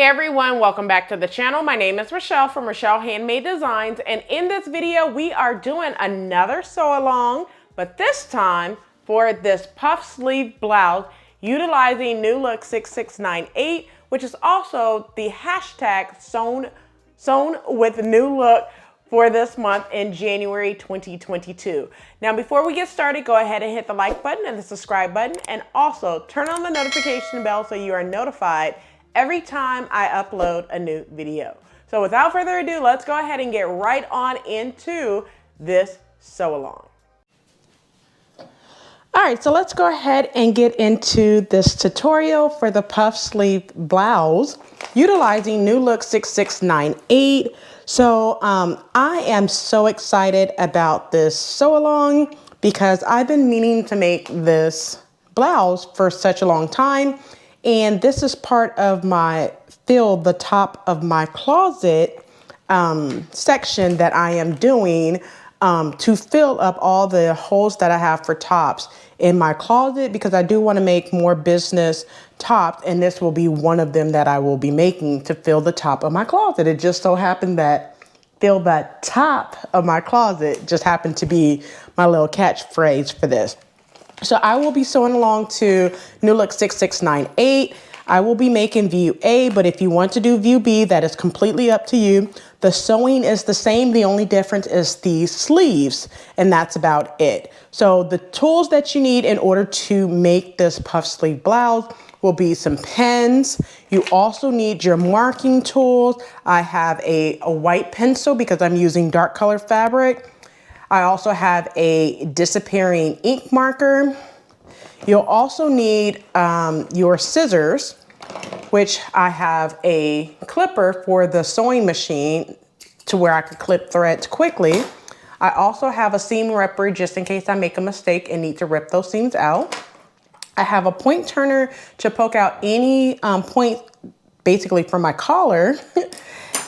everyone, welcome back to the channel. My name is Rochelle from Rochelle.Handmade.Designs, and in this video we are doing another sew along, but this time for this puff sleeve blouse utilizing New Look 6698, which is also the hashtag sewn with New Look for this month in January 2022. Now, before we get started, go ahead and hit the like button and the subscribe button, and also turn on the notification bell so you are notified every time I upload a new video. So without further ado, let's go ahead and get right on into this sew along. All right, so let's go ahead and get into this tutorial for the puff sleeve blouse utilizing New Look 6698. So I am so excited about this sew along because I've been meaning to make this blouse for such a long time. And this is part of my fill the top of my closet section that I am doing to fill up all the holes that I have for tops in my closet, because I do want to make more business tops, and this will be one of them that I will be making to fill the top of my closet. It just so happened that fill the top of my closet just happened to be my little catchphrase for this. So I will be sewing along to New Look 6698. I will be making view A, but if you want to do view B, that is completely up to you. The sewing is the same. The only difference is the sleeves, and that's about it. So the tools that you need in order to make this puff sleeve blouse will be some pens. You also need your marking tools. I have a white pencil because I'm using dark color fabric. I also have a disappearing ink marker. You'll also need your scissors, which I have a clipper for the sewing machine to where I can clip threads quickly. I also have a seam ripper just in case I make a mistake and need to rip those seams out. I have a point turner to poke out any point basically from my collar.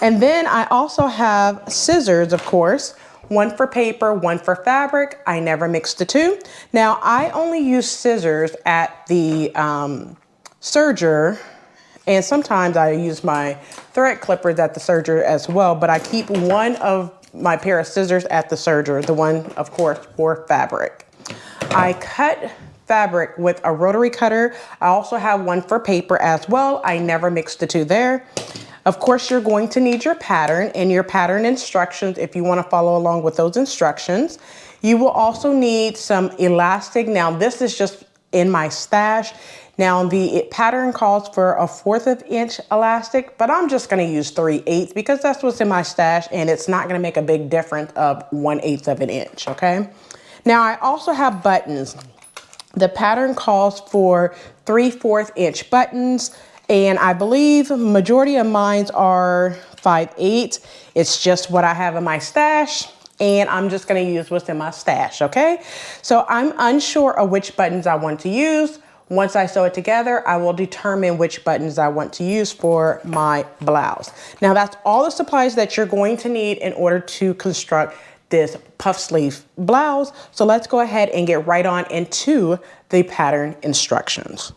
And then I also have scissors, of course. One for paper, one for fabric. I never mix the two. Now, I only use scissors at the serger, and sometimes I use my thread clippers at the serger as well, but I keep one of my pair of scissors at the serger, the one, of course, for fabric. I cut fabric with a rotary cutter. I also have one for paper as well. I never mix the two there. Of course, you're going to need your pattern and your pattern instructions if you want to follow along with those instructions. You will also need some elastic. Now, this is just in my stash. Now, the pattern calls for a 1/4 of inch elastic, but I'm just going to use 3/8 because that's what's in my stash, and it's not going to make a big difference of 1/8 of an inch, okay? Now, I also have buttons. The pattern calls for 3/4 inch buttons. And I believe majority of mine are 5/8. It's just what I have in my stash, and I'm just gonna use what's in my stash, okay? So I'm unsure of which buttons I want to use. Once I sew it together, I will determine which buttons I want to use for my blouse. Now, that's all the supplies that you're going to need in order to construct this puff sleeve blouse. So let's go ahead and get right on into the pattern instructions.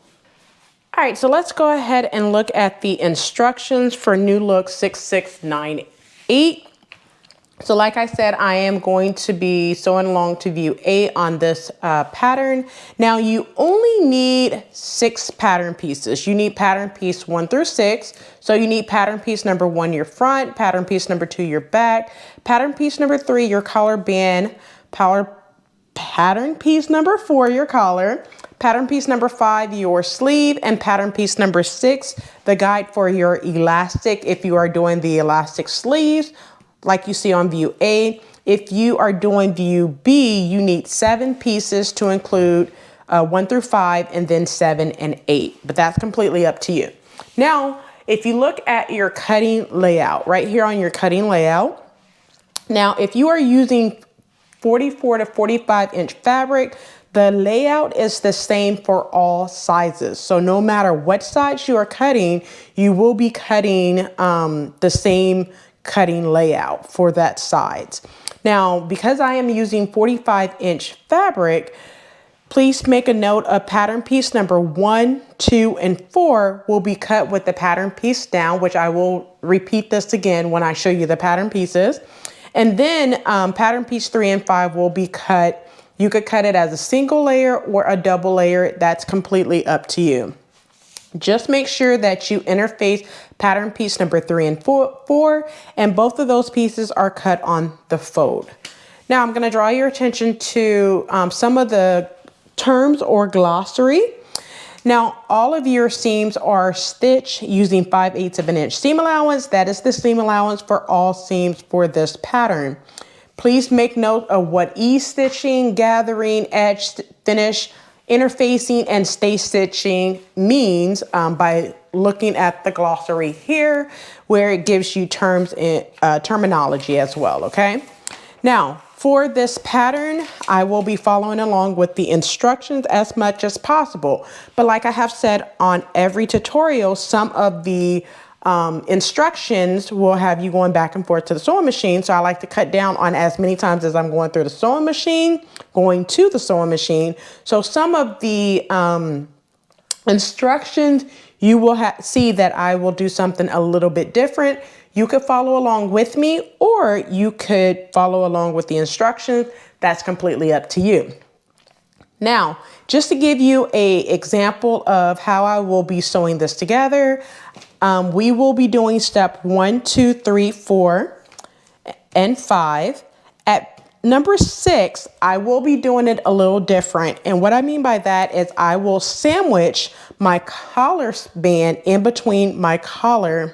All right, so let's go ahead and look at the instructions for New Look 6698. So like I said, I am going to be sewing along to view A on this pattern. Now, you only need 6 pattern pieces. You need pattern piece 1 through 6. So you need pattern piece number 1, your front, pattern piece number 2, your back, pattern piece number 3, your collar band, pattern piece number 4, your collar, pattern piece number 5, your sleeve, and pattern piece number 6, the guide for your elastic if you are doing the elastic sleeves, like you see on view A. If you are doing view B, you need 7 pieces to include 1 through 5, and then 7 and 8, but that's completely up to you. Now, if you look at your cutting layout, right here on your cutting layout, now if you are using 44 to 45 inch fabric, the layout is the same for all sizes. So no matter what size you are cutting, you will be cutting the same cutting layout for that size. Now, because I am using 45 inch fabric, Please make a note of pattern piece number 1, 2, and 4 will be cut with the pattern piece down, which I will repeat this again when I show you the pattern pieces. And then pattern piece 3 and 5 will be cut. You could cut it as a single layer or a double layer. That's completely up to you. Just make sure that you interface pattern piece number 3 and 4, and both of those pieces are cut on the fold. Now I'm going to draw your attention to some of the terms or glossary. Now all of your seams are stitched using 5/8 of an inch seam allowance. That is the seam allowance for all seams for this pattern. Please make note of what E-stitching, gathering, edge, finish, interfacing, and stay stitching means by looking at the glossary here, where it gives you terms and terminology as well, okay? Now, for this pattern, I will be following along with the instructions as much as possible. But like I have said on every tutorial, some of the instructions will have you going back and forth to the sewing machine. So I like to cut down on as many times as I'm going through the sewing machine, going to the sewing machine. So some of the instructions, you will see that I will do something a little bit different. You could follow along with me, or you could follow along with the instructions. That's completely up to you. Now, just to give you an example of how I will be sewing this together, we will be doing step 1, 2, 3, 4, and 5. At number 6, I will be doing it a little different. And what I mean by that is I will sandwich my collar band in between my collar.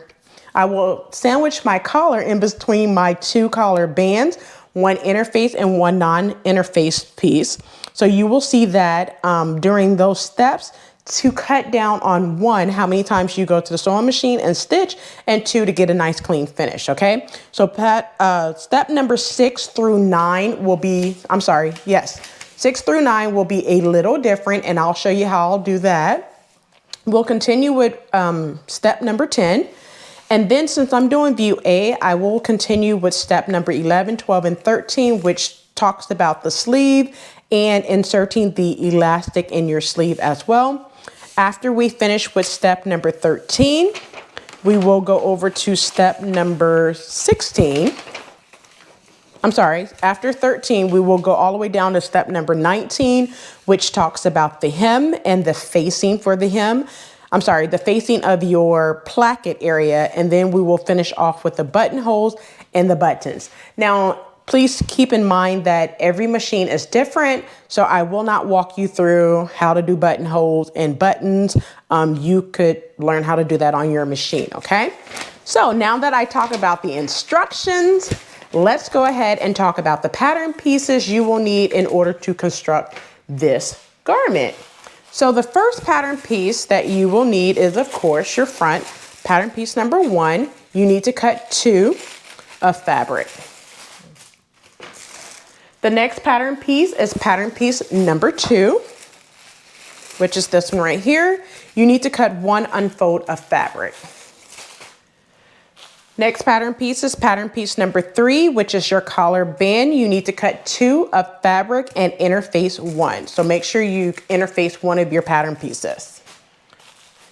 I will sandwich my collar in between my 2 collar bands, one interface and one non-interface piece. So you will see that during those steps, to cut down on 1, how many times you go to the sewing machine and stitch, and 2, to get a nice clean finish, okay? So step number 6 through 9 will be, 6 through 9 will be a little different, and I'll show you how I'll do that. We'll continue with step number 10. And then since I'm doing view A, I will continue with step number 11, 12, and 13, which talks about the sleeve and inserting the elastic in your sleeve as well. After we finish with step number 13, we will go over to step number 16. After 13, we will go all the way down to step number 19, which talks about the hem and the facing for the hem. The facing of your placket area, and then we will finish off with the buttonholes and the buttons. Now, please keep in mind that every machine is different, so I will not walk you through how to do buttonholes and buttons. You could learn how to do that on your machine, okay? So now that I talk about the instructions, let's go ahead and talk about the pattern pieces you will need in order to construct this garment. So the first pattern piece that you will need is, of course, your front. Pattern piece number 1, you need to cut 2 of fabric. The next pattern piece is pattern piece number 2, which is this one right here. You need to cut 1 unfold of fabric. Next pattern piece is pattern piece number 3, which is your collar band. You need to cut 2 of fabric and interface 1. So make sure you interface 1 of your pattern pieces.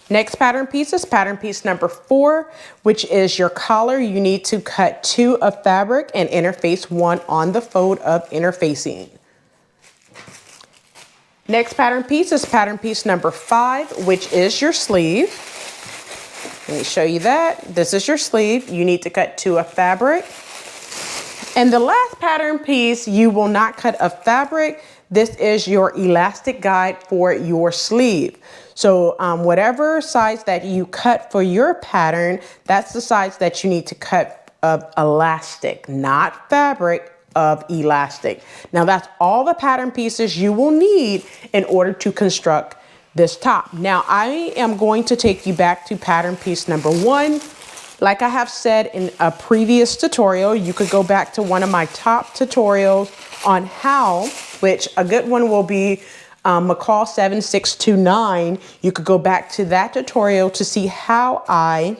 Next pattern piece is pattern piece number 4, which is your collar. You need to cut 2 of fabric and interface 1 on the fold of interfacing. Next pattern piece is pattern piece number 5, which is your sleeve. Let me show you that. This is your sleeve. You need to cut 2 of fabric. And the last pattern piece, you will not cut a fabric. This is your elastic guide for your sleeve. So whatever size that you cut for your pattern, that's the size that you need to cut of elastic, not fabric, of elastic. Now that's all the pattern pieces you will need in order to construct this top. Now I am going to take you back to pattern piece number 1. Like I have said in a previous tutorial, you could go back to one of my top tutorials on how, which a good one will be Michele 7629. You could go back to that tutorial to see how I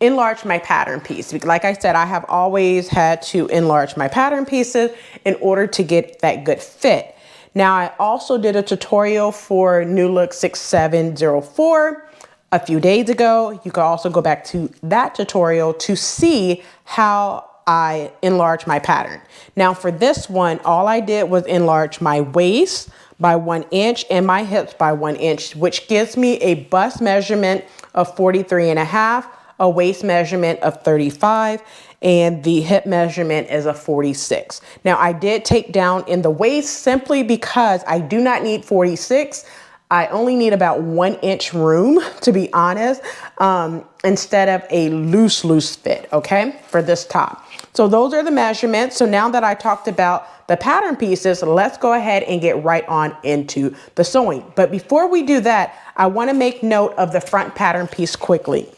enlarge my pattern piece. Like I said, I have always had to enlarge my pattern pieces in order to get that good fit. Now I also did a tutorial for New Look 6704 a few days ago. You can also go back to that tutorial to see how I enlarge my pattern. Now for this one, all I did was enlarge my waist by 1 inch and my hips by 1 inch, which gives me a bust measurement of 43.5, a waist measurement of 35, and the hip measurement is a 46. Now I did take down in the waist simply because I do not need 46. I only need about 1 inch room, to be honest, instead of a loose fit, okay, for this top. So those are the measurements. So now that I talked about the pattern pieces, let's go ahead and get right on into the sewing. But before we do that, I want to make note of the front pattern piece quickly.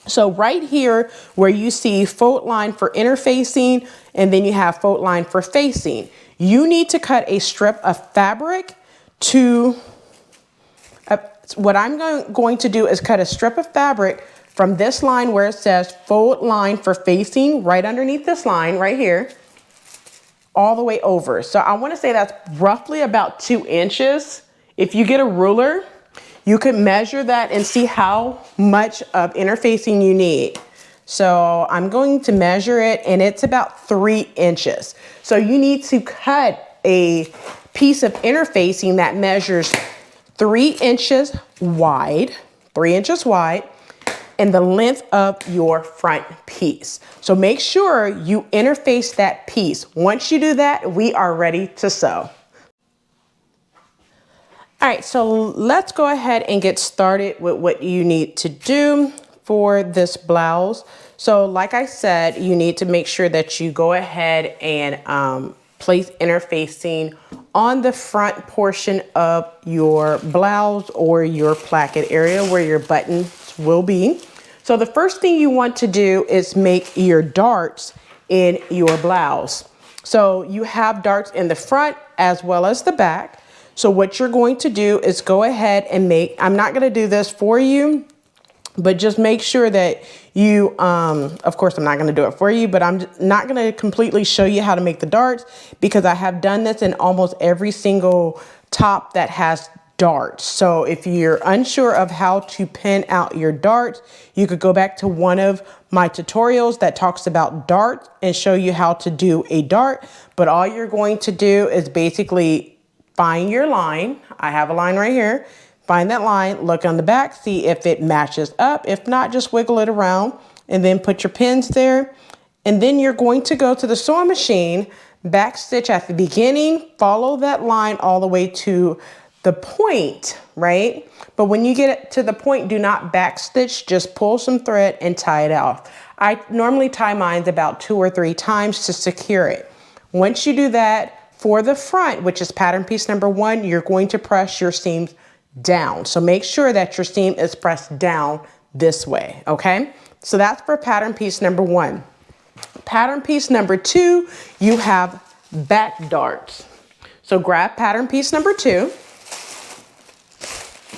So right here where you see fold line for interfacing and then you have fold line for facing, you need to cut a strip of fabric to, what I'm going to do is cut a strip of fabric from this line where it says fold line for facing, right underneath this line right here, all the way over. So I want to say that's roughly about 2 inches. If you get a ruler, you could measure that and see how much of interfacing you need. So I'm going to measure it and it's about 3 inches. So you need to cut a piece of interfacing that measures 3 inches wide, 3 inches wide, and the length of your front piece. So make sure you interface that piece. Once you do that, we are ready to sew. All right, so let's go ahead and get started with what you need to do for this blouse. So like I said, you need to make sure that you go ahead and place interfacing on the front portion of your blouse or your placket area where your buttons will be. So the first thing you want to do is make your darts in your blouse. So you have darts in the front as well as the back. So what you're going to do is go ahead and make, I'm not going to do this for you, but just make sure that you, of course, I'm not going to do it for you, but I'm not going to completely show you how to make the darts because I have done this in almost every single top that has darts. So if you're unsure of how to pin out your darts, you could go back to one of my tutorials that talks about darts and show you how to do a dart. But all you're going to do is basically find your line. I have a line right here. Find that line, look on the back, see if it matches up. If not, just wiggle it around and then put your pins there. And then you're going to go to the sewing machine, back stitch at the beginning, follow that line all the way to the point, right? But when you get it to the point, do not back stitch, just pull some thread and tie it off. I normally tie mine about 2 or 3 times to secure it. Once you do that, for the front, which is pattern piece number 1, you're going to press your seams down. So make sure that your seam is pressed down this way, okay? So that's for pattern piece number 1. Pattern piece number 2, you have back darts. So grab pattern piece number 2.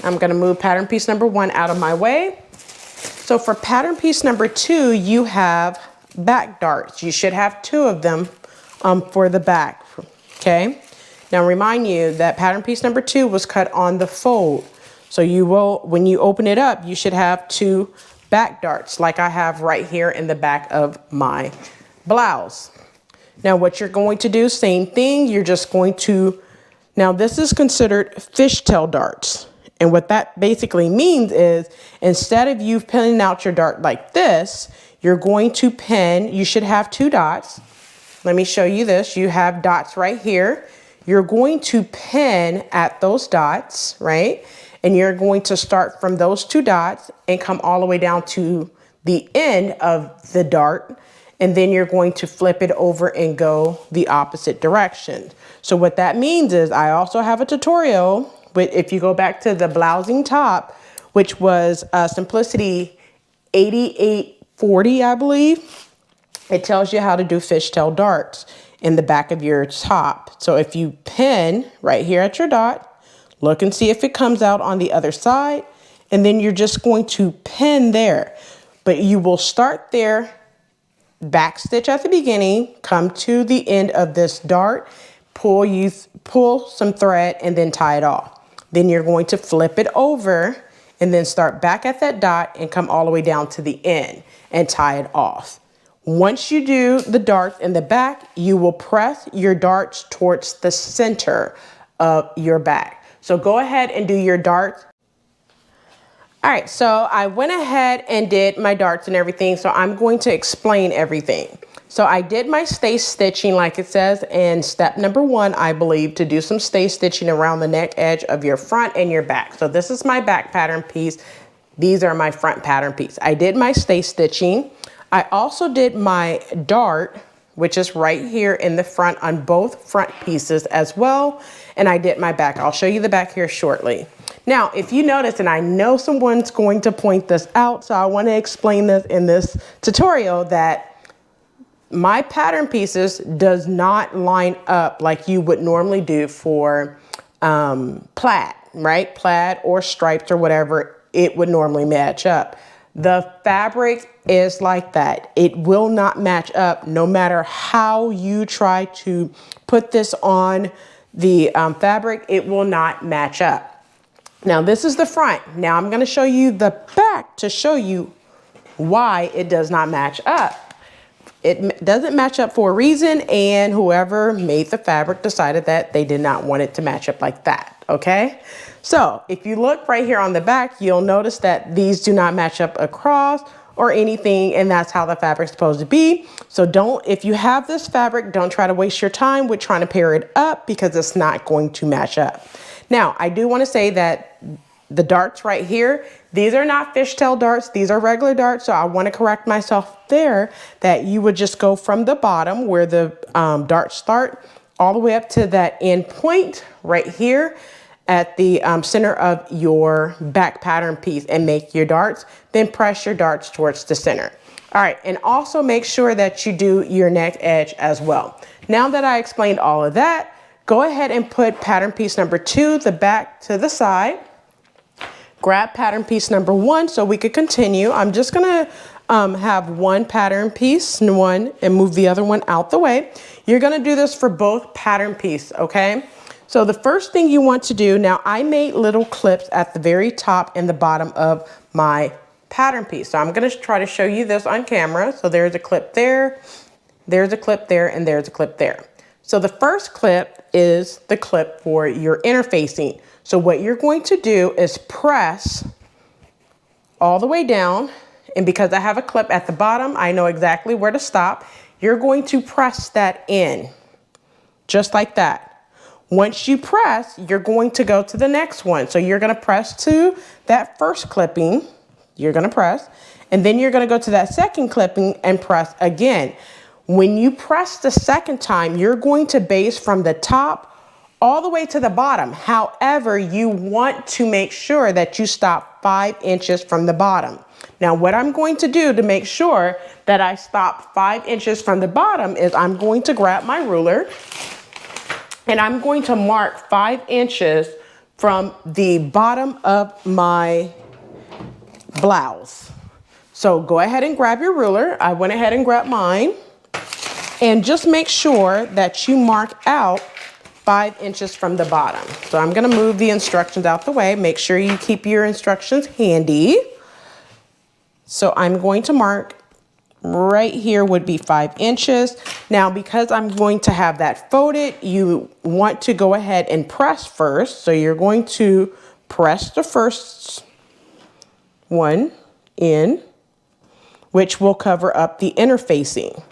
I'm going to move pattern piece number 1 out of my way. So for pattern piece number 2, you have back darts. You should have 2 of them for the back, okay? Now remind you that pattern piece number 2 was cut on the fold. So you will, when you open it up, you should have 2 back darts like I have right here in the back of my blouse. Now what you're going to do, same thing, you're just going to, now this is considered fishtail darts. And what that basically means is instead of you pinning out your dart like this, you're going to pin, you should have 2 dots. Let me show you this. You have dots right here. You're going to pin at those dots, right? And you're going to start from those 2 dots and come all the way down to the end of the dart. And then you're going to flip it over and go the opposite direction. So what that means is I also have a tutorial. But if you go back to the blousing top, which was Simplicity 8840, I believe, it tells you how to do fishtail darts in the back of your top. So if you pin right here at your dot, look and see if it comes out on the other side, and then you're just going to pin there. But you will start there, back stitch at the beginning, come to the end of this dart, pull some thread and then tie it off. Then you're going to flip it over and then start back at that dot and come all the way down to the end and tie it off. Once you do the darts in the back, you will press your darts towards the center of your back. So go ahead and do your darts. All right, so I went ahead and did my darts and everything, so I'm going to explain everything. So I did my stay stitching like it says in step number 1, I believe, to do some stay stitching around the neck edge of your front and your back. So this is my back pattern piece. These are my front pattern piece. I did my stay stitching. I also did my dart, which is right here in the front on both front pieces as well. And I did my back. I'll show you the back here shortly. Now, if you notice, and I know someone's going to point this out, so I want to explain this in this tutorial, that my pattern pieces does not line up like you would normally do for plaid, right? Plaid or stripes or whatever, it would normally match up. The fabric is like that. It will not match up no matter how you try to put this on the fabric, it will not match up. Now this is the front. Now I'm going to show you the back to show you why it does not match up. It doesn't match up for a reason, and whoever made the fabric decided that they did not want it to match up like that, okay? So if you look right here on the back, you'll notice that these do not match up across or anything, and that's how the fabric's supposed to be. So if you have this fabric, don't try to waste your time with trying to pair it up because it's not going to match up. Now, I do want to say that the darts right here, these are not fishtail darts, these are regular darts, so I want to correct myself there, that you would just go from the bottom where the darts start all the way up to that end point right here at the center of your back pattern piece and make your darts, then press your darts towards the center. All right, and also make sure that you do your neck edge as well. Now that I explained all of that, go ahead and put pattern piece number 2, the back to the side. Grab pattern piece number 1 so we could continue. I'm just gonna have one pattern piece, one, and move the other one out the way. You're gonna do this for both pattern piece, okay? So the first thing you want to do, now I made little clips at the very top and the bottom of my pattern piece. So I'm gonna try to show you this on camera. So there's a clip there, there's a clip there, and there's a clip there. So the first clip is the clip for your interfacing. So what you're going to do is press all the way down, and because I have a clip at the bottom, I know exactly where to stop. You're going to press that in, just like that. Once you press, you're going to go to the next one. So you're gonna press to that first clipping, you're gonna press, and then you're gonna go to that second clipping and press again. When you press the second time, you're going to base from the top all the way to the bottom. However, you want to make sure that you stop 5 inches from the bottom. Now, what I'm going to do to make sure that I stop 5 inches from the bottom is I'm going to grab my ruler and I'm going to mark 5 inches from the bottom of my blouse. So go ahead and grab your ruler. I went ahead and grabbed mine. And just make sure that you mark out 5 inches from the bottom. So I'm gonna move the instructions out the way. Make sure you keep your instructions handy. So I'm going to mark right here would be 5 inches. Now, because I'm going to have that folded, you want to go ahead and press first. So you're going to press the first one in, which will cover up the interfacing.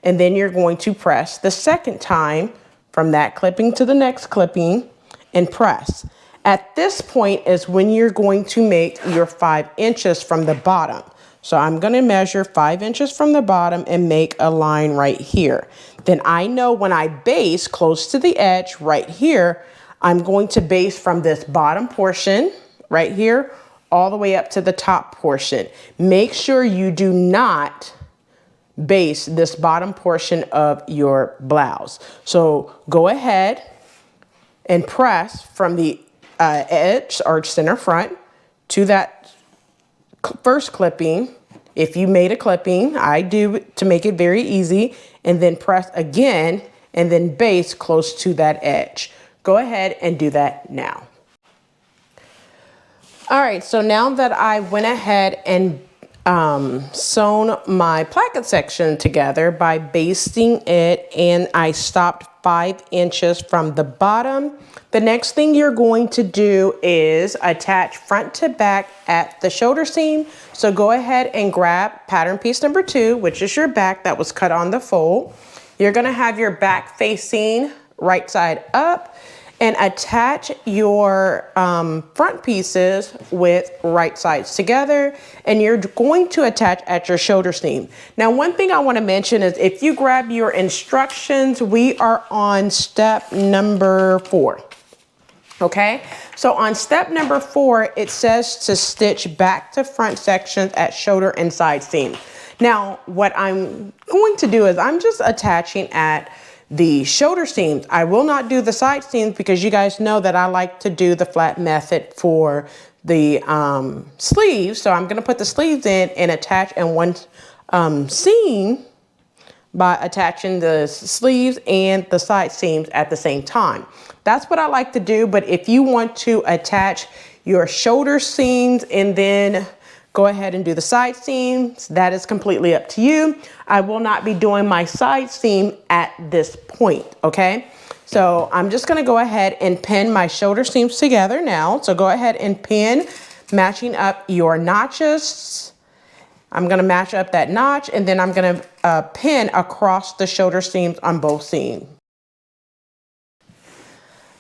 And then you're going to press the second time from that clipping to the next clipping and press. At this point is when you're going to make your 5 inches from the bottom. So I'm going to measure 5 inches from the bottom and make a line right here. Then I know when I base close to the edge right here, I'm going to base from this bottom portion right here all the way up to the top portion. Make sure you do not base this bottom portion of your blouse. So go ahead and press from the edge or center front to that first clipping. If you made a clipping, I do to make it very easy, and then press again and then base close to that edge. Go ahead and do that now. All right, so now that I went ahead and sewn my placket section together by basting it, and I stopped 5 inches from the bottom, the next thing you're going to do is attach front to back at the shoulder seam. So go ahead and grab pattern piece number 2, which is your back that was cut on the fold. You're gonna have your back facing right side up, and attach your front pieces with right sides together, and you're going to attach at your shoulder seam. Now, one thing I want to mention is if you grab your instructions, we are on step number 4. Okay, so on step number 4, it says to stitch back to front sections at shoulder and side seam. Now, what I'm going to do is I'm just attaching at the shoulder seams. I will not do the side seams because you guys know that I like to do the flat method for the sleeves. So I'm gonna put the sleeves in and attach in one seam by attaching the sleeves and the side seams at the same time. That's what I like to do, but if you want to attach your shoulder seams and then go ahead and do the side seams, that is completely up to you. I will not be doing my side seam at this point, okay? So I'm just gonna go ahead and pin my shoulder seams together now. So go ahead and pin, matching up your notches. I'm gonna match up that notch, and then I'm gonna pin across the shoulder seams on both seams.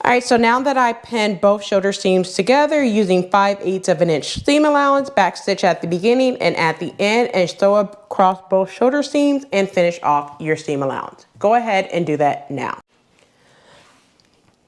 All right, so now that I pinned both shoulder seams together using 5/8 of an inch seam allowance, back stitch at the beginning and at the end, and sew across both shoulder seams and finish off your seam allowance. Go ahead and do that now.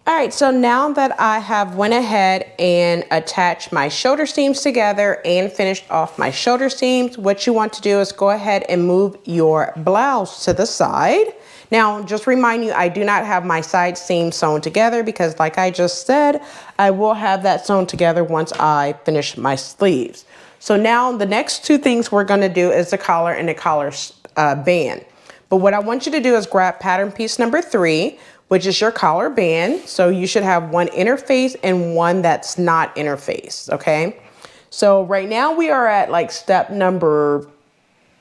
All right, so now that I have went ahead and attached my shoulder seams together and finished off my shoulder seams, what you want to do is go ahead and move your blouse to the side. Now, just remind you, I do not have my side seam sewn together because like I just said, I will have that sewn together once I finish my sleeves. So now the next 2 things we're gonna do is the collar and the collar band. But what I want you to do is grab pattern piece number 3, which is your collar band. So you should have one interface and one that's not interface, okay? So right now we are at like step number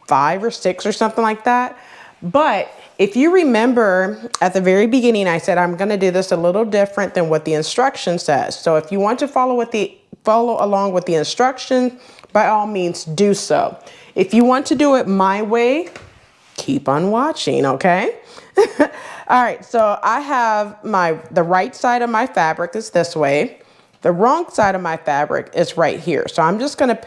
5 or 6 or something like that. But if you remember at the very beginning, I said I'm gonna do this a little different than what the instruction says. So if you want to follow along with the instructions, by all means do so. If you want to do it my way, keep on watching, okay? All right, so I have the right side of my fabric is this way. The wrong side of my fabric is right here. So I'm just gonna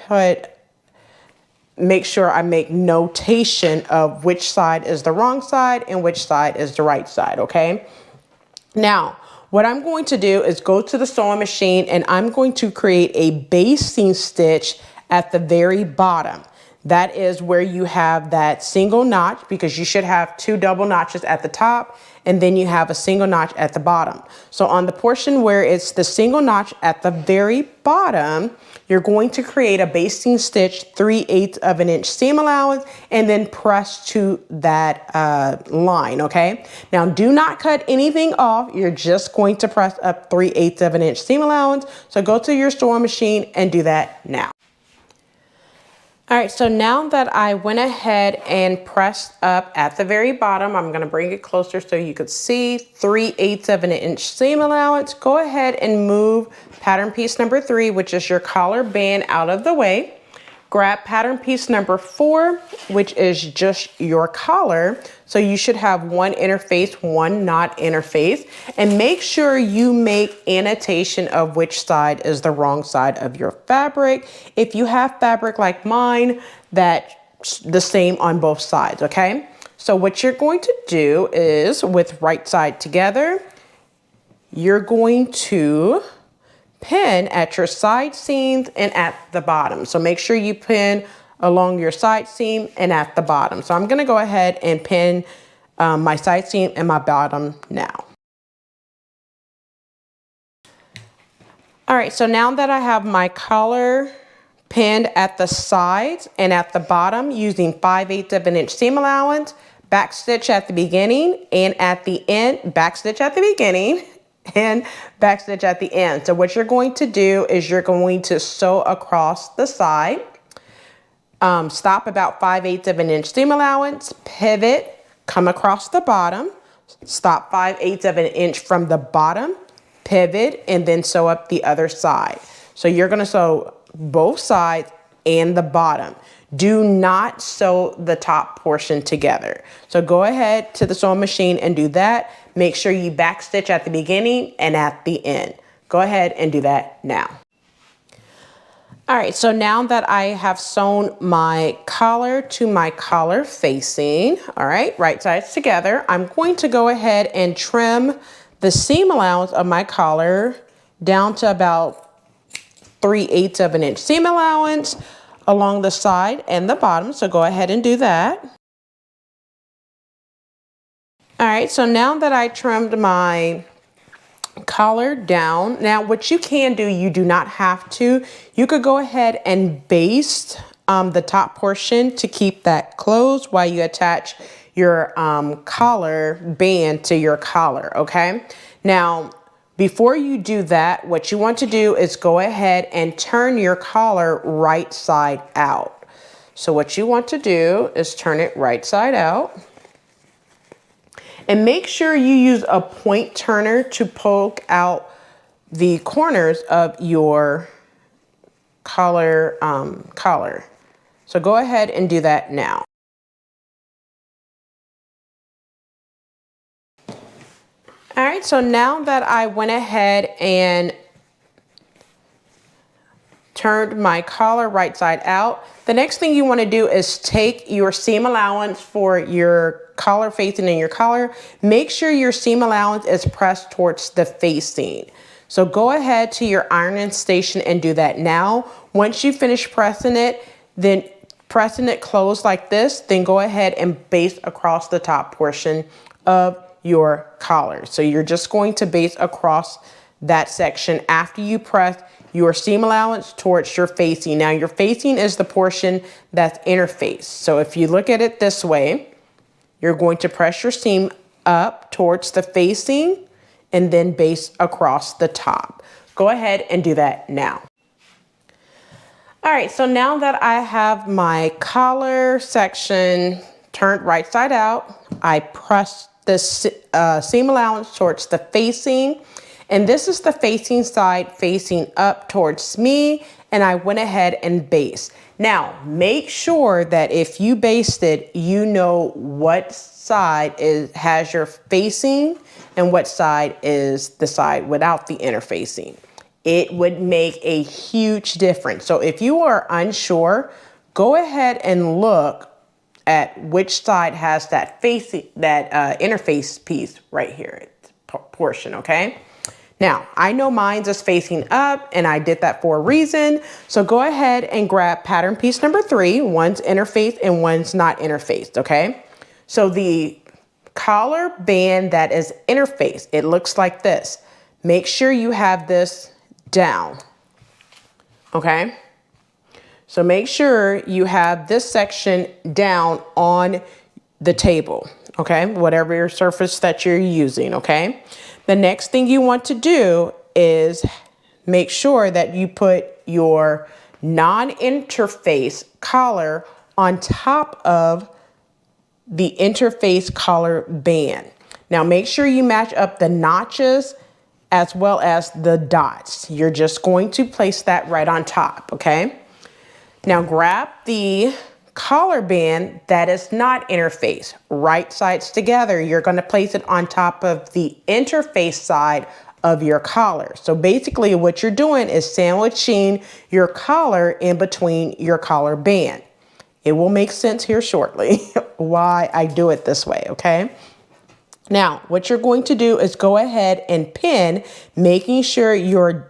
make sure I make notation of which side is the wrong side and which side is the right side, okay? Now, what I'm going to do is go to the sewing machine and I'm going to create a basting stitch at the very bottom. That is where you have that single notch, because you should have 2 double notches at the top and then you have a single notch at the bottom. So on the portion where it's the single notch at the very bottom, you're going to create a basting stitch 3/8 of an inch seam allowance and then press to that line, okay? Now do not cut anything off. You're just going to press up 3/8 of an inch seam allowance. So go to your sewing machine and do that now. All right, so now that I went ahead and pressed up at the very bottom, I'm gonna bring it closer so you could see 3/8 of an inch seam allowance. Go ahead and move pattern piece number 3, which is your collar band, out of the way. Grab pattern piece number 4, which is just your collar. So you should have one interface, one not interface, and make sure you make annotation of which side is the wrong side of your fabric. If you have fabric like mine, that's the same on both sides, okay? So what you're going to do is, with right side together, you're going to pin at your side seams and at the bottom. So make sure you pin along your side seam and at the bottom. So I'm gonna go ahead and pin my side seam and my bottom now. All right, so now that I have my collar pinned at the sides and at the bottom using 5/8 of an inch seam allowance, back stitch at the beginning and at the end, back stitch at the beginning and back stitch at the end. So what you're going to do is you're going to sew across the side, stop about 5/8 of an inch seam allowance, pivot, come across the bottom, stop 5/8 of an inch from the bottom, pivot, and then sew up the other side. So you're going to sew both sides and the bottom. Do not sew the top portion together. So go ahead to the sewing machine and do that. Make sure you back stitch at the beginning and at the end. Go ahead and do that now. All right, so now that I have sewn my collar to my collar facing, all right, right sides together, I'm going to go ahead and trim the seam allowance of my collar down to about 3/8 of an inch seam allowance along the side and the bottom. So go ahead and do that. All right, so now that I trimmed my collar down, now what you can do, you do not have to, you could go ahead and baste the top portion to keep that closed while you attach your collar band to your collar, okay? Now, before you do that, what you want to do is go ahead and turn your collar right side out. So what you want to do is turn it right side out. And make sure you use a point turner to poke out the corners of your collar. So go ahead and do that now. All right, so now that I went ahead and turned my collar right side out, the next thing you want to do is take your seam allowance for your collar facing and your collar. Make sure your seam allowance is pressed towards the facing. So go ahead to your ironing station and do that now. Once you finish pressing it, then pressing it closed like this, then go ahead and baste across the top portion of your collar. So you're just going to baste across that section after you press your seam allowance towards your facing. Now your facing is the portion that's interfaced. So if you look at it this way, you're going to press your seam up towards the facing and then baste across the top. Go ahead and do that now. All right, so now that I have my collar section turned right side out, I pressed the seam allowance towards the facing, and this is the facing side facing up towards me, and I went ahead and basted. Now, make sure that if you basted, you know what side has your facing and what side is the side without the interfacing. It would make a huge difference. So if you are unsure, go ahead and look at which side has that facing, that interface piece right here, portion, okay? Now, I know mine's is facing up and I did that for a reason. So go ahead and grab pattern piece number 3. One's interfaced and one's not interfaced, okay? So the collar band that is interfaced, it looks like this. Make sure you have this down, okay? So make sure you have this section down on the table, okay? Whatever your surface that you're using, okay? The next thing you want to do is make sure that you put your non-interface collar on top of the interface collar band. Now make sure you match up the notches as well as the dots. You're just going to place that right on top, okay? Now grab the collar band that is not interfaced. Right sides together, you're going to place it on top of the interface side of your collar. So basically what you're doing is sandwiching your collar in between your collar band. It will make sense here shortly why I do it this way, okay? Now, what you're going to do is go ahead and pin, making sure your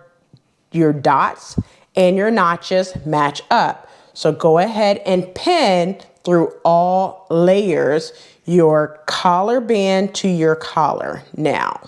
dots and your notches match up. So go ahead and pin through all layers your collar band to your collar now.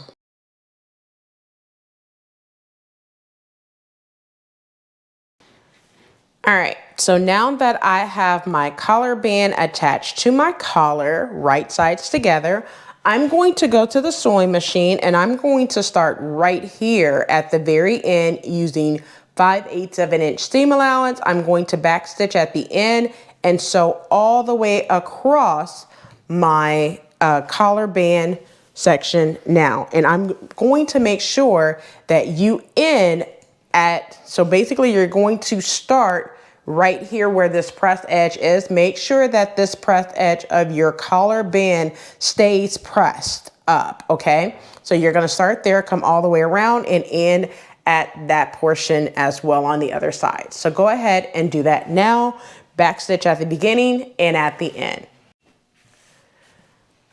All right, so now that I have my collar band attached to my collar, right sides together, I'm going to go to the sewing machine and I'm going to start right here at the very end using 5/8 of an inch seam allowance. I'm going to backstitch at the end and sew all the way across my collar band section now. And I'm going to make sure that you end at, so basically you're going to start right here where this pressed edge is. Make sure that this pressed edge of your collar band stays pressed up, okay? So you're gonna start there, come all the way around and end at that portion as well on the other side. So go ahead and do that now. Backstitch at the beginning and at the end.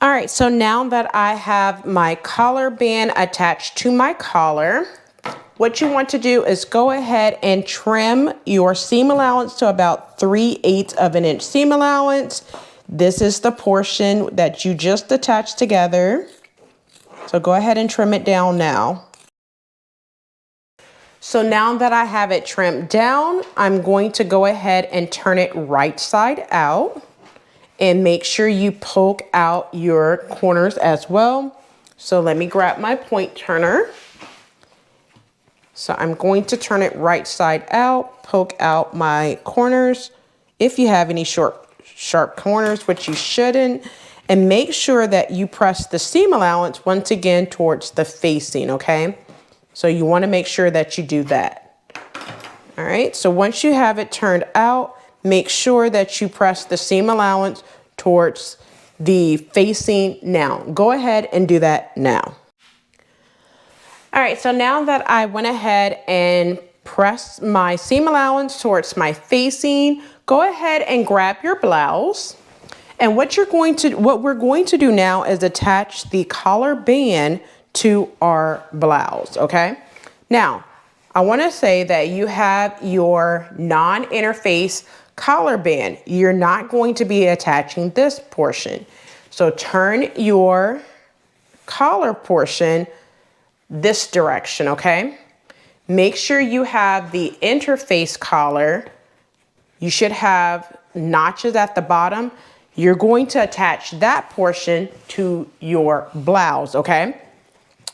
All right, so now that I have my collar band attached to my collar, what you want to do is go ahead and trim your seam allowance to about 3/8 of an inch seam allowance. This is the portion that you just attached together. So go ahead and trim it down now. So now that I have it trimmed down, I'm going to go ahead and turn it right side out. And make sure you poke out your corners as well. So let me grab my point turner. So I'm going to turn it right side out, poke out my corners. If you have any sharp corners, which you shouldn't, and make sure that you press the seam allowance once again towards the facing, okay? So you want to make sure that you do that. All right, so once you have it turned out, make sure that you press the seam allowance towards the facing now. Go ahead and do that now. All right, so now that I went ahead and pressed my seam allowance towards my facing, go ahead and grab your blouse. And what we're going to do now is attach the collar band to our blouse, okay? Now, I want to say that you have your non-interface collar band. You're not going to be attaching this portion. So turn your collar portion this direction, okay? Make sure you have the interface collar. You should have notches at the bottom. You're going to attach that portion to your blouse, okay?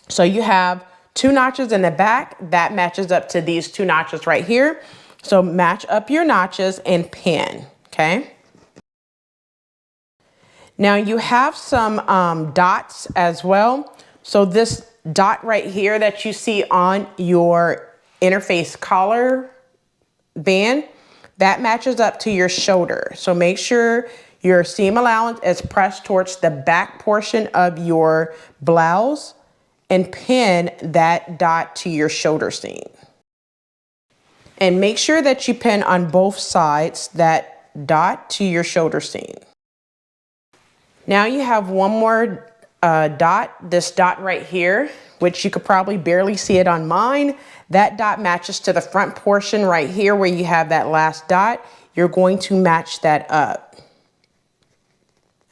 So you have 2 notches in the back that matches up to these 2 notches right here. So match up your notches and pin, okay? Now you have some dots as well. So this dot right here that you see on your interface collar band, that matches up to your shoulder. So make sure your seam allowance is pressed towards the back portion of your blouse and pin that dot to your shoulder seam. And make sure that you pin on both sides that dot to your shoulder seam. Now you have one more dot, this dot right here, which you could probably barely see it on mine. That dot matches to the front portion right here where you have that last dot. You're going to match that up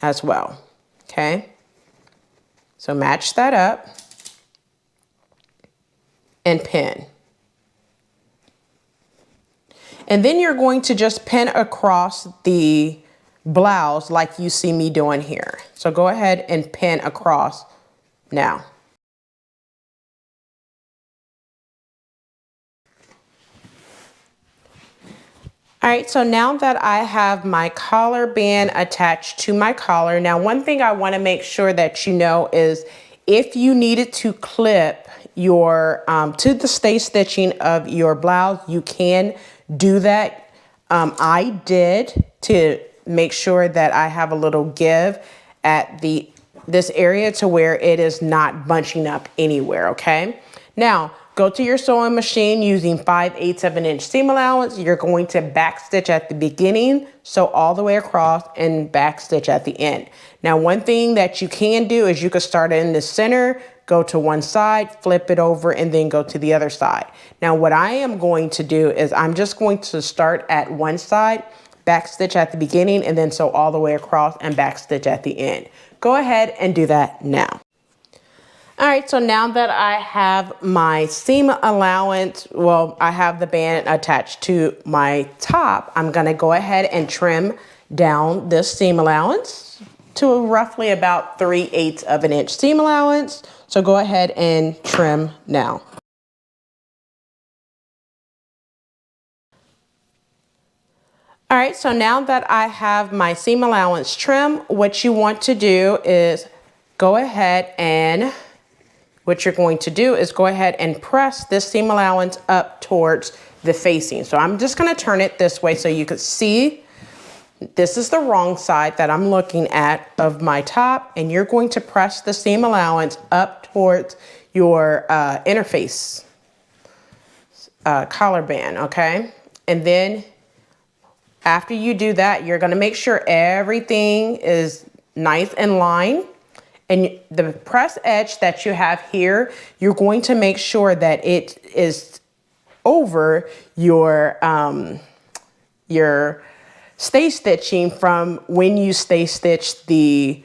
as well, okay? So match that up and pin. And then you're going to just pin across the blouse like you see me doing here. So go ahead and pin across now. All right, so now that I have my collar band attached to my collar, now one thing I want to make sure that you know is if you needed to clip your to the stay stitching of your blouse, you can do that. I did to make sure that I have a little give at this area to where it is not bunching up anywhere, okay? Now, go to your sewing machine using 5/8 of an inch seam allowance. You're going to backstitch at the beginning, sew all the way across, and backstitch at the end. Now, one thing that you can do is you can start in the center, go to one side, flip it over, and then go to the other side. Now, what I am going to do is I'm just going to start at one side, backstitch at the beginning, and then sew all the way across and backstitch at the end. Go ahead and do that now. All right, so now that I have my seam allowance, well, I have the band attached to my top, I'm gonna go ahead and trim down this seam allowance to roughly about 3/8 of an inch seam allowance. So go ahead and trim now. All right, so now that I have my seam allowance trim, what you want to do is go ahead and press this seam allowance up towards the facing. So I'm just gonna turn it this way so you can see this is the wrong side that I'm looking at of my top, and you're going to press the seam allowance up towards your interface collar band, okay? And then after you do that, you're gonna make sure everything is nice and lined. And the press edge that you have here, you're going to make sure that it is over your stay stitching from when you stay stitch the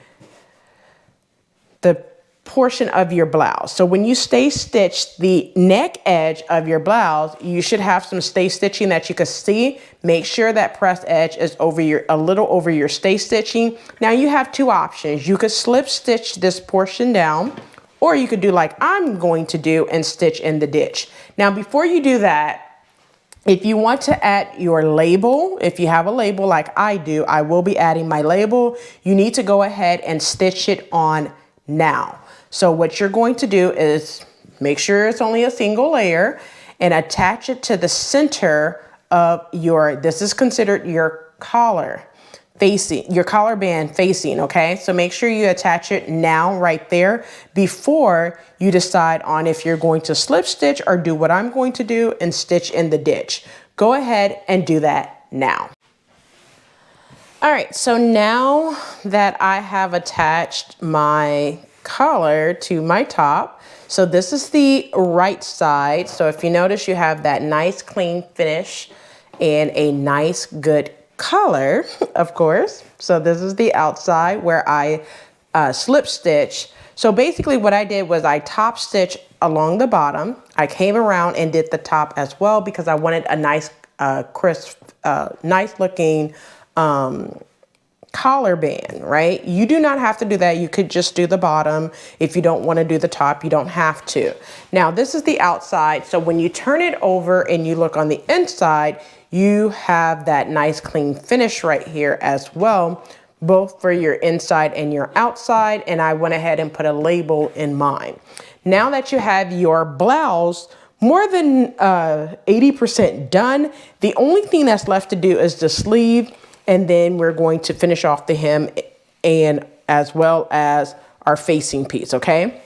portion of your blouse. So when you stay stitch the neck edge of your blouse, you should have some stay stitching that you can see. Make sure that press edge is over a little over your stay stitching. Now you have two options. You could slip stitch this portion down, or you could do like I'm going to do and stitch in the ditch. Now before you do that, if you want to add your label, if you have a label like I do, I will be adding my label. You need to go ahead and stitch it on now. So what you're going to do is make sure it's only a single layer and attach it to the center of this is considered your collar facing, your collar band facing, okay? So make sure you attach it now right there before you decide on if you're going to slip stitch or do what I'm going to do and stitch in the ditch. Go ahead and do that now. All right, so now that I have attached my collar to my top, so this is the right side. So if you notice, you have that nice clean finish and a nice good color, of course. So this is the outside where I slip stitch. So basically what I did was I top stitch along the bottom. I came around and did the top as well because I wanted a nice crisp, nice looking collar band, right? You do not have to do that. You could just do the bottom. If you don't want to do the top, you don't have to. Now this is the outside. So when you turn it over and you look on the inside, you have that nice clean finish right here as well, both for your inside and your outside. And I went ahead and put a label in mine. Now that you have your blouse more than 80% done, the only thing that's left to do is the sleeve. And then we're going to finish off the hem and as well as our facing piece, okay?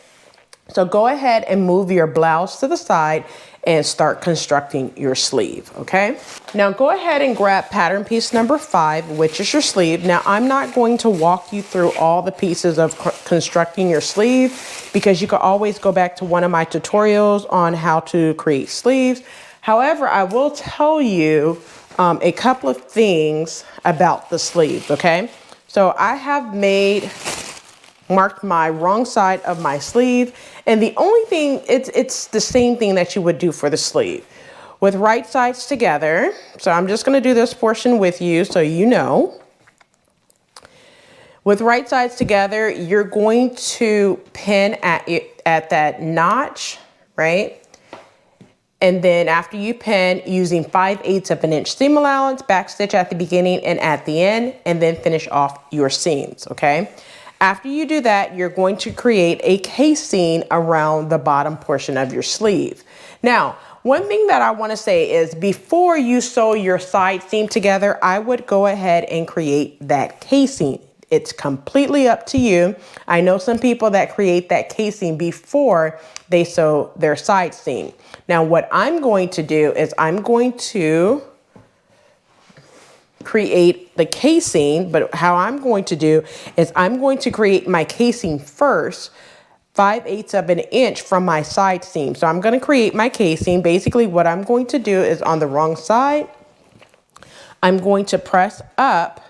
So go ahead and move your blouse to the side and start constructing your sleeve, okay? Now go ahead and grab pattern piece number 5, which is your sleeve. Now I'm not going to walk you through all the pieces of constructing your sleeve because you can always go back to one of my tutorials on how to create sleeves. However, I will tell you a couple of things about the sleeve, okay? So I have marked my wrong side of my sleeve, and the only thing, it's the same thing that you would do for the sleeve. With right sides together, so I'm just gonna do this portion with you so you know. With right sides together, you're going to pin at that notch, right? And then after you pin, using 5/8 of an inch seam allowance, back stitch at the beginning and at the end, and then finish off your seams, okay? After you do that, you're going to create a casing around the bottom portion of your sleeve. Now, one thing that I want to say is before you sew your side seam together, I would go ahead and create that casing. It's completely up to you. I know some people that create that casing before they sew their side seam. Now what I'm going to do is I'm going to create the casing, but how I'm going to do is I'm going to create my casing first, 5/8 of an inch from my side seam. So I'm going to create my casing. Basically what I'm going to do is on the wrong side, I'm going to press up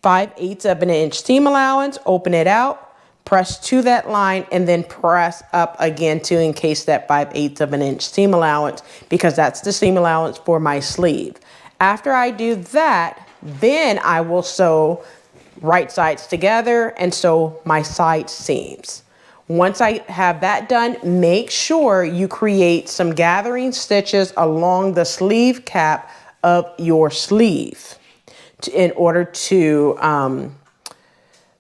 5/8 of an inch seam allowance, open it out, press to that line, and then press up again to encase that 5/8 of an inch seam allowance, because that's the seam allowance for my sleeve. After I do that, then I will sew right sides together and sew my side seams. Once I have that done, make sure you create some gathering stitches along the sleeve cap of your sleeve in order to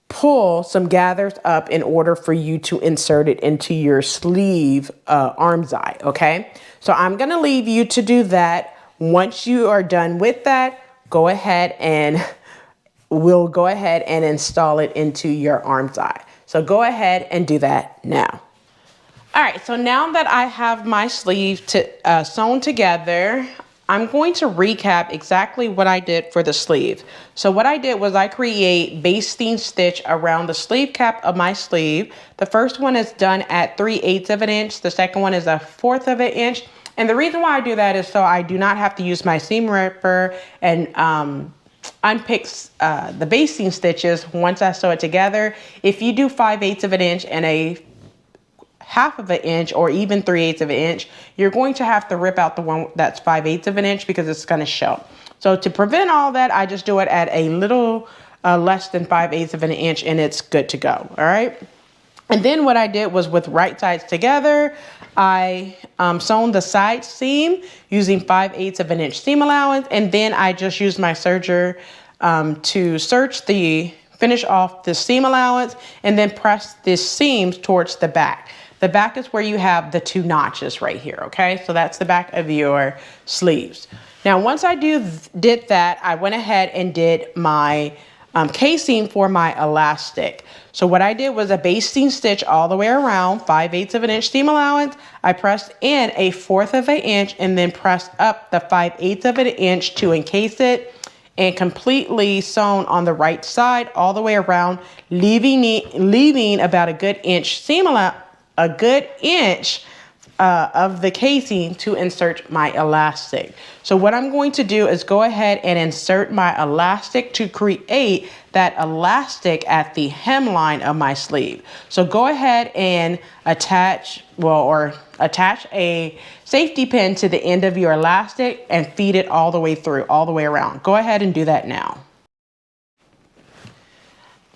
pull some gathers up in order for you to insert it into your sleeve arm's eye, okay? So I'm gonna leave you to do that. Once you are done with that, go ahead and we'll go ahead and install it into your arm's eye. So go ahead and do that now. All right, so now that I have my sleeve sewn together, I'm going to recap exactly what I did for the sleeve. So what I did was I create basting stitch around the sleeve cap of my sleeve. The first one is done at 3/8 of an inch. The second one is 1/4 of an inch. And the reason why I do that is so I do not have to use my seam ripper and unpick the basting stitches once I sew it together. If you do 5/8 of an inch and a 1/2 of an inch or even 3/8 of an inch, you're going to have to rip out the one that's 5/8 of an inch because it's going to show. So to prevent all that, I just do it at a little less than 5/8 of an inch and it's good to go. All right. And then what I did was with right sides together, I sewn the side seam using 5/8 of an inch seam allowance. And then I just used my serger to finish off the seam allowance and then press this seams towards the back. The back is where you have the 2 notches right here, okay? So that's the back of your sleeves. Now, once I did that, I went ahead and did my casing for my elastic. So what I did was a basting stitch all the way around, 5/8 of an inch seam allowance. I pressed in a 1/4 of an inch and then pressed up the 5/8 of an inch to encase it, and completely sewn on the right side all the way around, leaving about a good inch of the casing to insert my elastic. So what I'm going to do is go ahead and insert my elastic to create that elastic at the hemline of my sleeve. So go ahead and attach a safety pin to the end of your elastic and feed it all the way through, all the way around. Go ahead and do that now.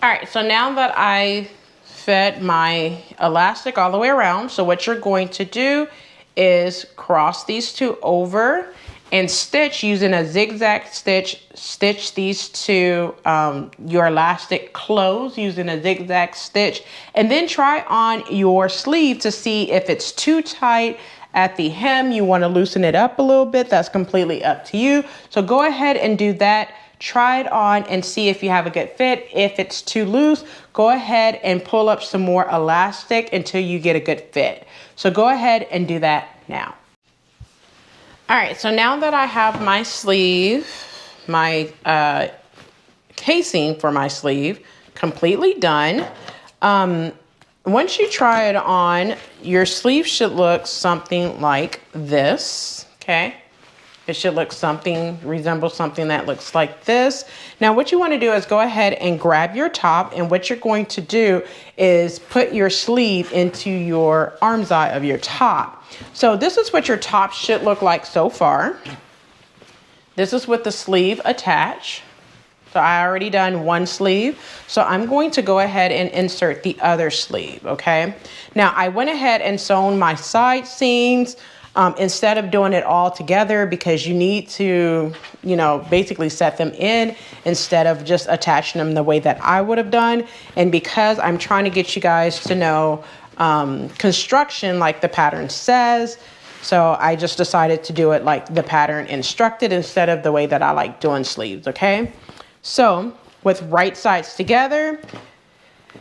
All right, so now that I fed my elastic all the way around, so what you're going to do is cross these two over and stitch using a zigzag stitch these to your elastic close using a zigzag stitch, and then try on your sleeve to see if it's too tight at the hem. You want to loosen it up a little bit. That's completely up to you. So go ahead and do that. Try it on and see if you have a good fit. If it's too loose, go ahead and pull up some more elastic until you get a good fit. So go ahead and do that now. All right, so now that I have my sleeve, my casing for my sleeve completely done, once you try it on, your sleeve should look something like this, okay? It should resemble something that looks like this. Now what you want to do is go ahead and grab your top, and what you're going to do is put your sleeve into your arm's eye of your top. So this is what your top should look like so far. This is with the sleeve attached. So I already done one sleeve. So I'm going to go ahead and insert the other sleeve, okay? Now I went ahead and sewn my side seams instead of doing it all together, because you need to, basically set them in instead of just attaching them the way that I would have done. And because I'm trying to get you guys to know construction like the pattern says, so I just decided to do it like the pattern instructed instead of the way that I like doing sleeves, okay? So with right sides together,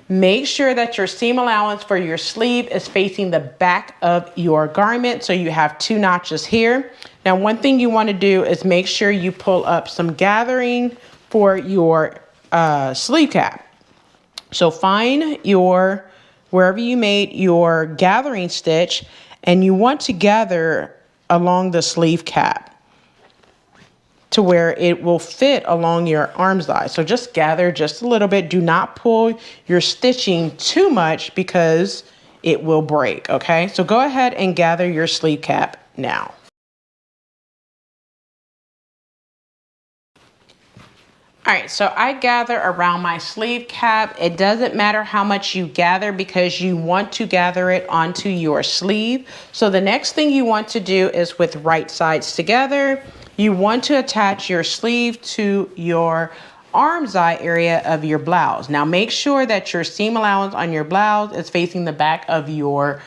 make sure that your seam allowance for your sleeve is facing the back of your garment. So you have 2 notches here. Now, one thing you want to do is make sure you pull up some gathering for your sleeve cap. So find wherever you made your gathering stitch, and you want to gather along the sleeve cap. to where it will fit along your arm side. So just gather just a little bit. Do not pull your stitching too much because it will break, okay? So go ahead and gather your sleeve cap now. All right, so I gather around my sleeve cap. It doesn't matter how much you gather because you want to gather it onto your sleeve. So the next thing you want to do is with right sides together, you want to attach your sleeve to your arm side area of your blouse. Now make sure that your seam allowance on your blouse is facing the back of your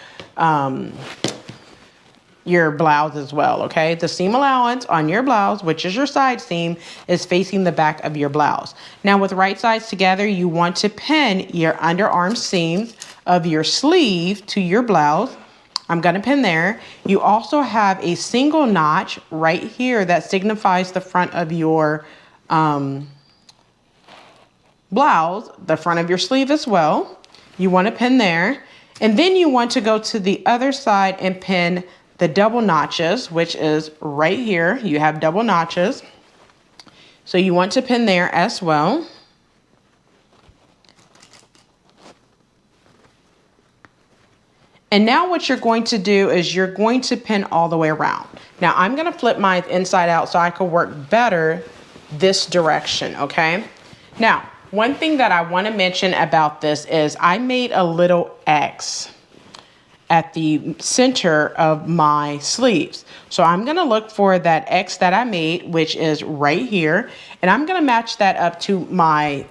blouse as well, okay? The seam allowance on your blouse, which is your side seam, is facing the back of your blouse. Now with right sides together, you want to pin your underarm seams of your sleeve to your blouse. I'm gonna pin there. You also have a single notch right here that signifies the front of your blouse, the front of your sleeve as well. You wanna pin there. And then you want to go to the other side and pin the double notches, which is right here. You have double notches. So you want to pin there as well. And now what you're going to do is you're going to pin all the way around. Now I'm gonna flip mine inside out so I can work better this direction, okay? Now, one thing that I wanna mention about this is I made a little X at the center of my sleeves. So I'm gonna look for that X that I made, which is right here, and I'm gonna match that up to my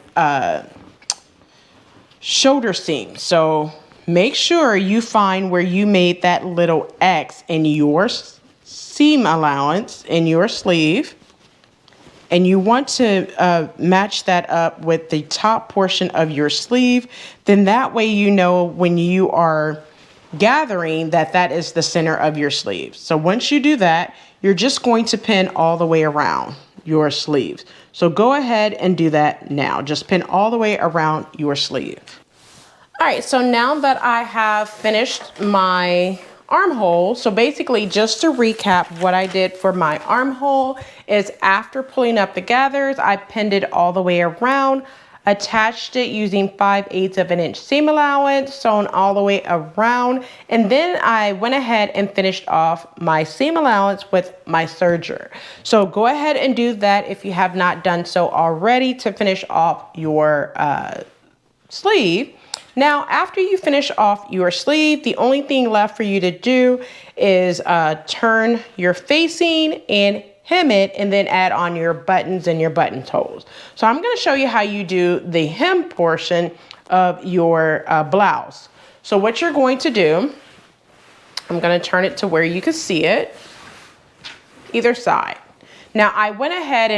shoulder seam. So make sure you find where you made that little X in your seam allowance in your sleeve, and you want to match that up with the top portion of your sleeve. Then that way you know when you are gathering that is the center of your sleeve. So once you do that, you're just going to pin all the way around your sleeves. So go ahead and do that now. Just pin all the way around your sleeve. All right, so now that I have finished my armhole, so basically just to recap what I did for my armhole is after pulling up the gathers, I pinned it all the way around, attached it using 5/8 of an inch seam allowance, sewn all the way around, and then I went ahead and finished off my seam allowance with my serger. So go ahead and do that if you have not done so already to finish off your sleeve. Now, after you finish off your sleeve, the only thing left for you to do is turn your facing and hem it, and then add on your buttons and your buttonholes. So I'm gonna show you how you do the hem portion of your blouse. So what you're going to do, I'm gonna turn it to where you can see it, either side. Now I went ahead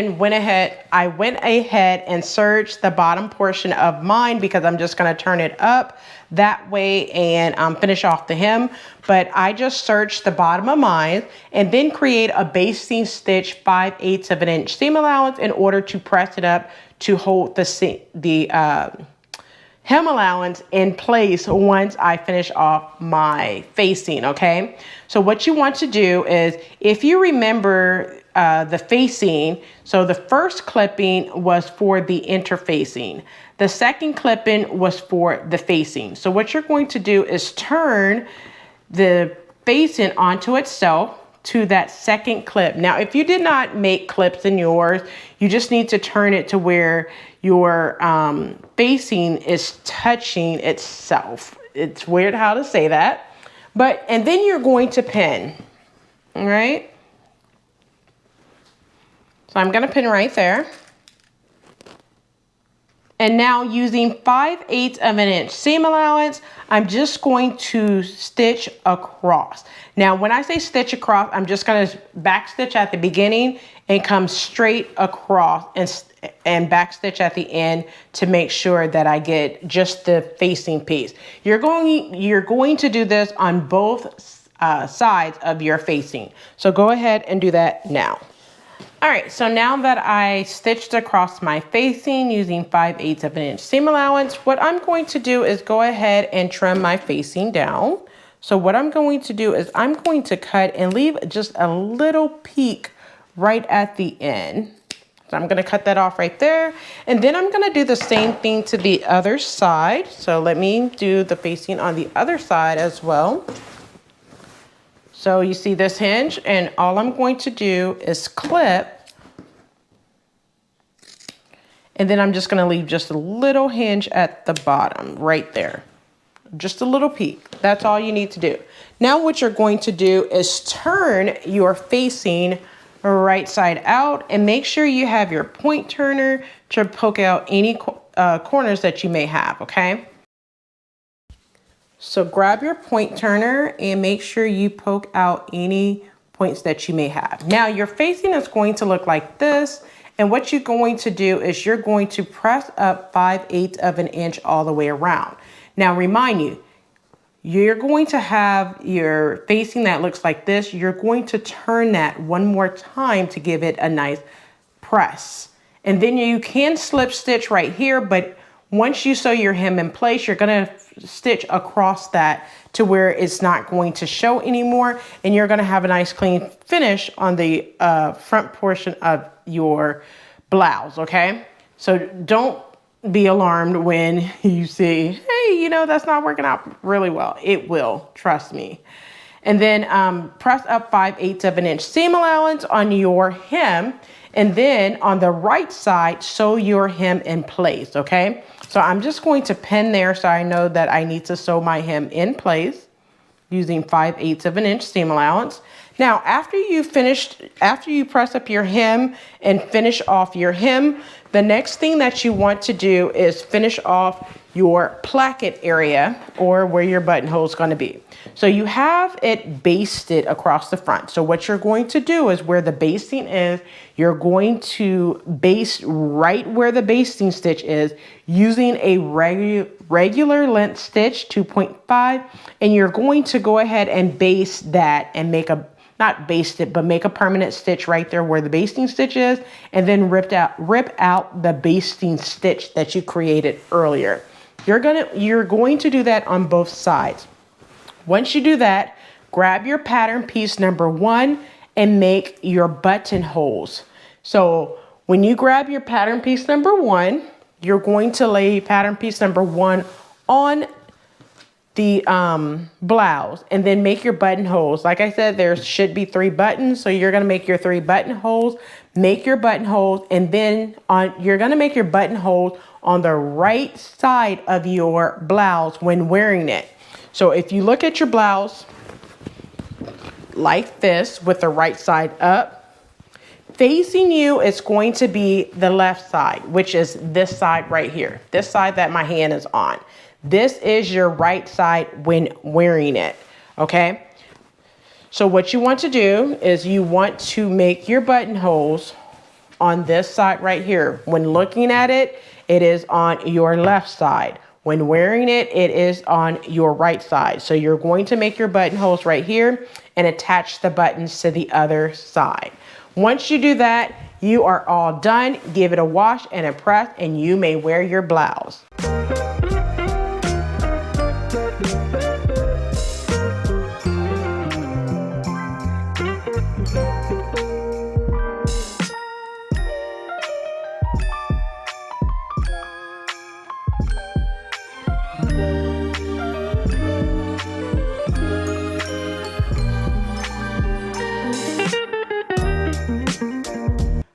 and serged the bottom portion of mine because I'm just gonna turn it up that way and finish off the hem. But I just serged the bottom of mine and then create a basting stitch 5/8 of an inch seam allowance in order to press it up to hold the hem allowance in place once I finish off my facing, okay? So what you want to do is, if you remember the facing, so the first clipping was for the interfacing. The second clipping was for the facing. So what you're going to do is turn the facing onto itself to that second clip. Now, if you did not make clips in yours, you just need to turn it to where your facing is touching itself. It's weird how to say that, and then you're going to pin, all right? So I'm gonna pin right there. And now using 5/8 of an inch seam allowance, I'm just going to stitch across. Now, when I say stitch across, I'm just gonna back stitch at the beginning and come straight across and back stitch at the end to make sure that I get just the facing piece. You're going to do this on both sides of your facing. So go ahead and do that now. All right, so now that I stitched across my facing using 5/8 of an inch seam allowance, what I'm going to do is go ahead and trim my facing down. So what I'm going to do is I'm going to cut and leave just a little peak right at the end. So I'm gonna cut that off right there. And then I'm gonna do the same thing to the other side. So let me do the facing on the other side as well. So you see this hinge, and all I'm going to do is clip. And then I'm just gonna leave just a little hinge at the bottom right there. Just a little peek. That's all you need to do. Now what you're going to do is turn your facing right side out and make sure you have your point turner to poke out any corners that you may have, okay? So grab your point turner and make sure you poke out any points that you may have. Now your facing is going to look like this, and what you're going to do is you're going to press up 5/8 of an inch all the way around. Now remind you, you're going to have your facing that looks like this. You're going to turn that one more time to give it a nice press. And then you can slip stitch right here, but once you sew your hem in place, you're gonna stitch across that to where it's not going to show anymore, and you're gonna have a nice clean finish on the front portion of your blouse, okay? So don't be alarmed when you see, hey, you know, that's not working out really well. It will, trust me. And then press up 5/8 of an inch seam allowance on your hem. And then on the right side, sew your hem in place, okay? So I'm just going to pin there so I know that I need to sew my hem in place using 5/8 of an inch seam allowance. Now, after you press up your hem and finish off your hem, the next thing that you want to do is finish off your placket area, or where your buttonhole is going to be. So you have it basted across the front. So what you're going to do is where the basting is, you're going to baste right where the basting stitch is using a regular length stitch, 2.5, and you're going to go ahead and baste that and make a, not baste it, but make a permanent stitch right there where the basting stitch is, and then rip out the basting stitch that you created earlier. You're going to do that on both sides. Once you do that, grab your pattern piece number 1 and make your buttonholes. So when you grab your pattern piece number 1, you're going to lay pattern piece number 1 on the blouse, and then make your buttonholes. Like I said, there should be 3 buttons, so you're gonna make your 3 buttonholes, make your buttonholes, and then you're gonna make your buttonholes on the right side of your blouse when wearing it. So if you look at your blouse like this with the right side up, facing you is going to be the left side, which is this side right here, this side that my hand is on. This is your right side when wearing it, okay? So what you want to do is you want to make your buttonholes on this side right here. When looking at it, it is on your left side. When wearing it, it is on your right side. So you're going to make your buttonholes right here and attach the buttons to the other side. Once you do that, you are all done. Give it a wash and a press, and you may wear your blouse.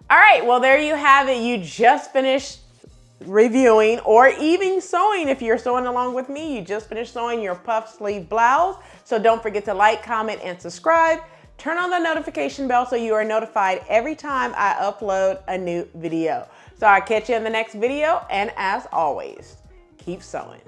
All right, well, there you have it. You just finished reviewing, or even sewing. If you're sewing along with me, you just finished sewing your puff sleeve blouse. So don't forget to like, comment, and subscribe. Turn on the notification bell so you are notified every time I upload a new video. So I'll catch you in the next video, and as always, keep sewing.